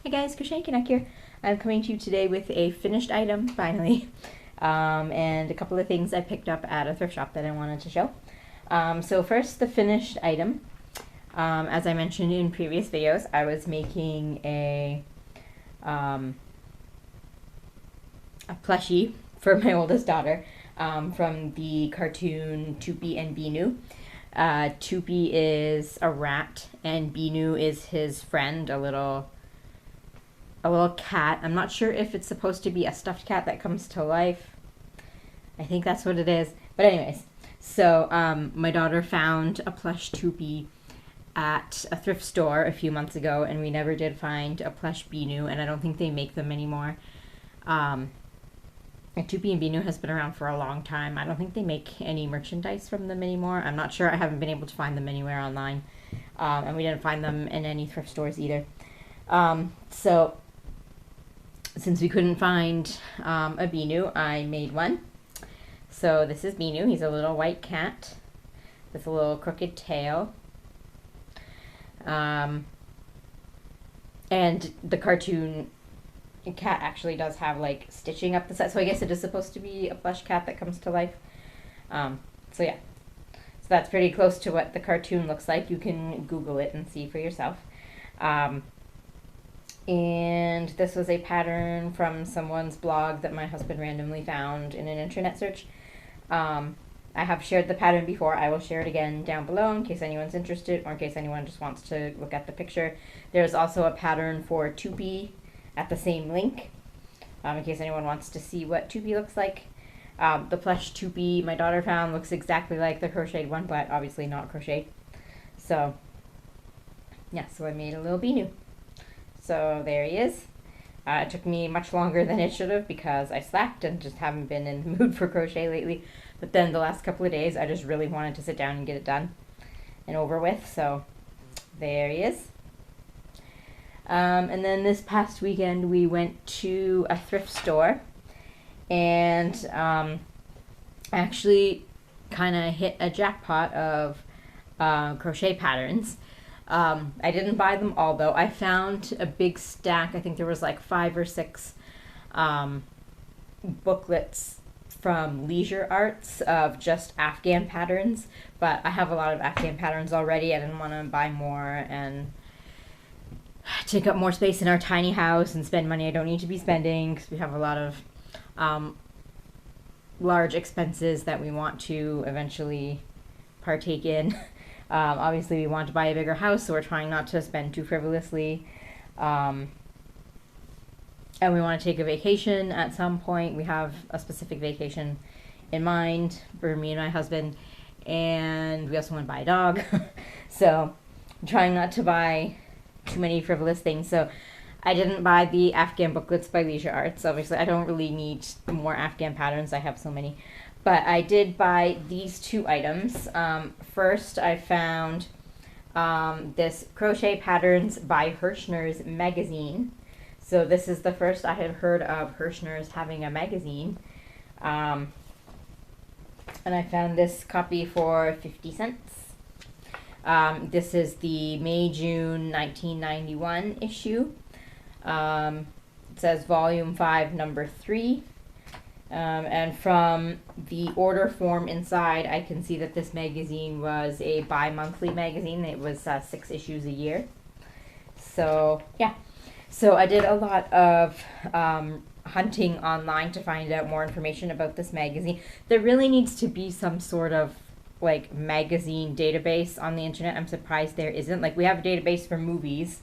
Hi guys, Crochet Connect here. I'm coming to you today with a finished item, finally, and a couple of things I picked up at a thrift shop that I wanted to show. So first, the finished item. As I mentioned in previous videos, I was making a plushie for my oldest daughter from the cartoon Toopy and Binoo. Toopy is a rat, and Binoo is his friend, a little cat. I'm not sure if it's supposed to be a stuffed cat that comes to life. I think that's what it is. But anyways, so my daughter found a plush Toopy at a thrift store a few months ago, and we never did find a plush Binoo, and I don't think they make them anymore. Toopy and Binoo has been around for a long time. I don't think they make any merchandise from them anymore. I'm not sure. I haven't been able to find them anywhere online. And we didn't find them in any thrift stores either. So since we couldn't find a Binoo, I made one. So this is Binoo. He's a little white cat with a little crooked tail. And the cartoon cat actually does have like stitching up the side, so I guess it is supposed to be a plush cat that comes to life. So yeah, so that's pretty close to what the cartoon looks like. You can Google it and see for yourself. And this was a pattern from someone's blog that my husband randomly found in an internet search. I have shared the pattern before. I will share it again down below in case anyone's interested, or in case anyone just wants to look at the picture. There's also a pattern for Toopy at the same link, in case anyone wants to see what Toopy looks like. The plush Toopy my daughter found looks exactly like the crocheted one, but obviously not crocheted. So yeah, so I made a little Binoo. So there he is. It took me much longer than it should have because I slacked and just haven't been in the mood for crochet lately. But then the last couple of days, I just really wanted to sit down and get it done and over with. So there he is. And then this past weekend, we went to a thrift store and actually kind of hit a jackpot of crochet patterns. I didn't buy them all though. I found a big stack. I think there was like 5 or 6 booklets from Leisure Arts of just Afghan patterns, but I have a lot of Afghan patterns already. I didn't want to buy more and take up more space in our tiny house and spend money I don't need to be spending, because we have a lot of large expenses that we want to eventually partake in. Obviously, we want to buy a bigger house, so we're trying not to spend too frivolously. And we want to take a vacation at some point. We have a specific vacation in mind for me and my husband, and we also want to buy a dog. So I'm trying not to buy too many frivolous things. So I didn't buy the Afghan booklets by Leisure Arts. Obviously, I don't really need more Afghan patterns. I have so many. But I did buy these 2 items. First, I found this Crochet Patterns by Herrschners magazine. So this is the first I had heard of Herrschners having a magazine. And I found this copy for 50 cents. This is the May-June 1991 issue. It says Volume 5, Number 3. And from the order form inside, I can see that this magazine was a bi-monthly magazine. It was 6 issues a year. So, yeah. So I did a lot of hunting online to find out more information about this magazine. There really needs to be some sort of like magazine database on the internet. I'm surprised there isn't. Like, we have a database for movies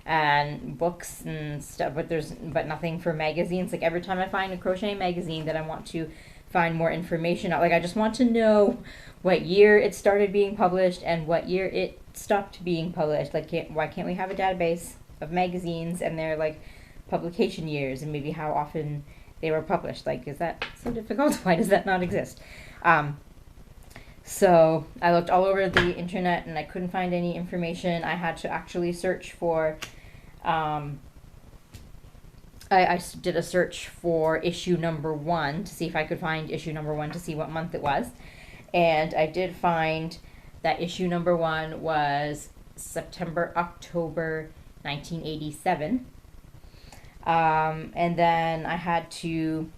and books and stuff, but nothing for magazines. Like, every time I find a crochet magazine that I want to find more information out, like, I just want to know what year it started being published and what year it stopped being published. Like, why can't we have a database of magazines and their like publication years and maybe how often they were published? Like, is that so difficult? Why does that not exist? So I looked all over the internet and I couldn't find any information. I had to actually search for I did a search for issue number 1 to see if I could find issue number 1 to see what month it was. And I did find that issue number 1 was September, October 1987. And then I had to,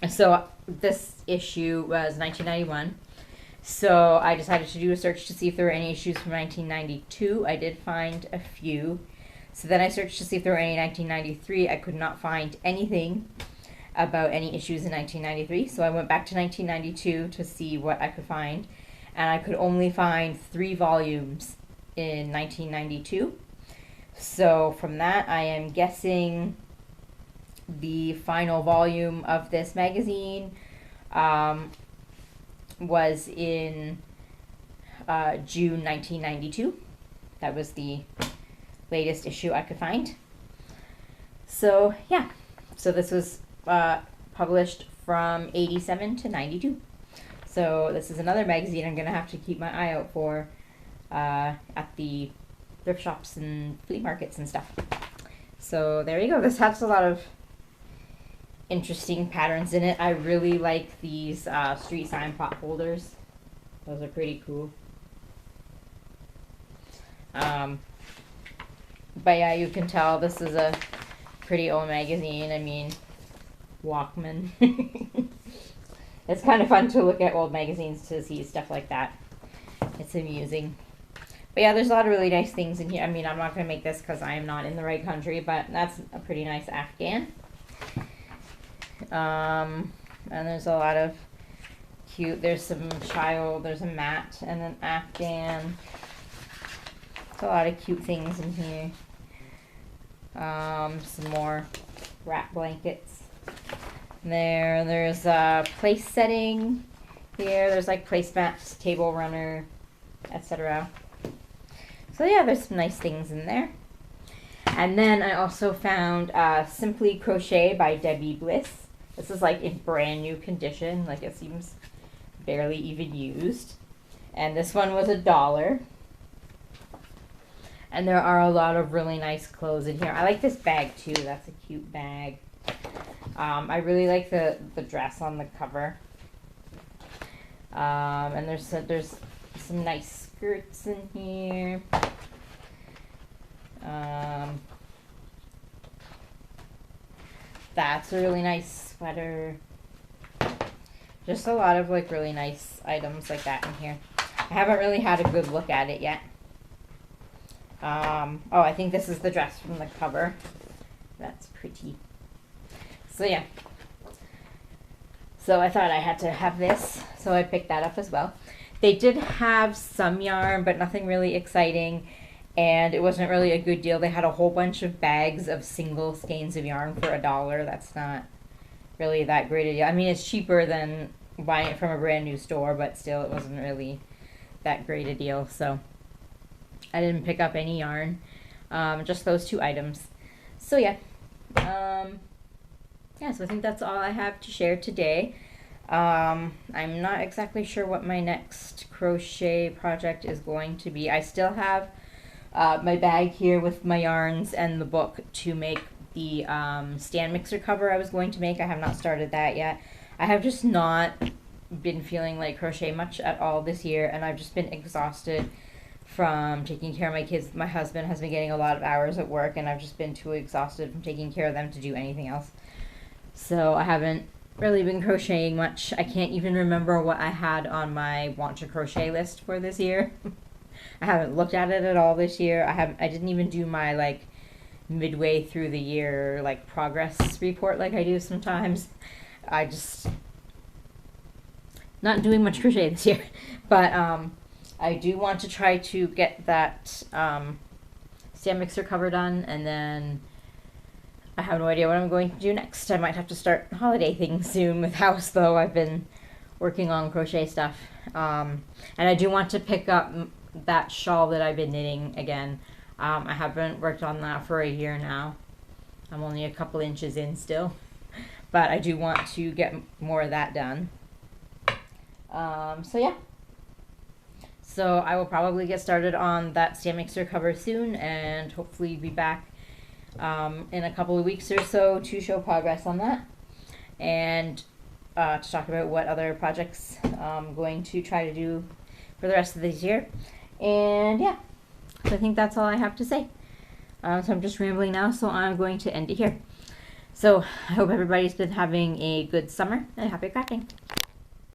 so this issue was 1991. So I decided to do a search to see if there were any issues from 1992. I did find a few. So then I searched to see if there were any 1993. I could not find anything about any issues in 1993. So I went back to 1992 to see what I could find. And I could only find 3 volumes in 1992. So from that, I am guessing the final volume of this magazine was in June 1992. That was the latest issue I could find. So yeah, so this was published from 87 to 92. So this is another magazine I'm gonna have to keep my eye out for at the thrift shops and flea markets and stuff. So there you go. This has a lot of interesting patterns in it. I really like these street sign pot holders. Those are pretty cool. But yeah, you can tell this is a pretty old magazine. I mean, Walkman. It's kind of fun to look at old magazines to see stuff like that. It's amusing. But yeah, there's a lot of really nice things in here. I mean, I'm not going to make this because I am not in the right country, but that's a pretty nice Afghan. And there's a lot of cute, there's some child, there's a mat and an Afghan. There's a lot of cute things in here. Some more wrap blankets. There's place setting here. There's like placemats, table runner, etc. So yeah, there's some nice things in there. And then I also found Simply Crochet by Debbie Bliss. This is like in brand new condition. Like it seems barely even used. And this one was $1. And there are a lot of really nice clothes in here. I like this bag too. That's a cute bag. I really like the dress on the cover. And there's some nice skirts in here. That's a really nice sweater. Just a lot of like really nice items like that in here. I haven't really had a good look at it yet. Oh, I think this is the dress from the cover. That's pretty. So yeah. So I thought I had to have this, so I picked that up as well. They did have some yarn, but nothing really exciting, and it wasn't really a good deal. They had a whole bunch of bags of single skeins of yarn for $1. That's not really that great a deal. I mean, it's cheaper than buying it from a brand new store, but still, it wasn't really that great a deal. So I didn't pick up any yarn, just those 2 items. So yeah. Yeah, so I think that's all I have to share today. I'm not exactly sure what my next crochet project is going to be. I still have my bag here with my yarns and the book to make the stand mixer cover I was going to make. I have not started that yet. I have just not been feeling like crochet much at all this year, and I've just been exhausted from taking care of my kids. My husband has been getting a lot of hours at work, and I've just been too exhausted from taking care of them to do anything else. So I haven't really been crocheting much. I can't even remember what I had on my want to crochet list for this year. I haven't looked at it at all this year. I didn't even do my like midway through the year like progress report like I do sometimes. I just not doing much crochet this year. But I do want to try to get that stand mixer cover done, and then I have no idea what I'm going to do next. I might have to start holiday things soon with house, though. I've been working on crochet stuff. And I do want to pick up that shawl that I've been knitting again. I haven't worked on that for a year now. I'm only a couple inches in still. But I do want to get more of that done. So yeah. So I will probably get started on that stand mixer cover soon, and hopefully be back in a couple of weeks or so to show progress on that, and to talk about what other projects I'm going to try to do for the rest of this year. And yeah, so I think that's all I have to say. So I'm just rambling now, so I'm going to end it here. So I hope everybody's been having a good summer and happy crafting.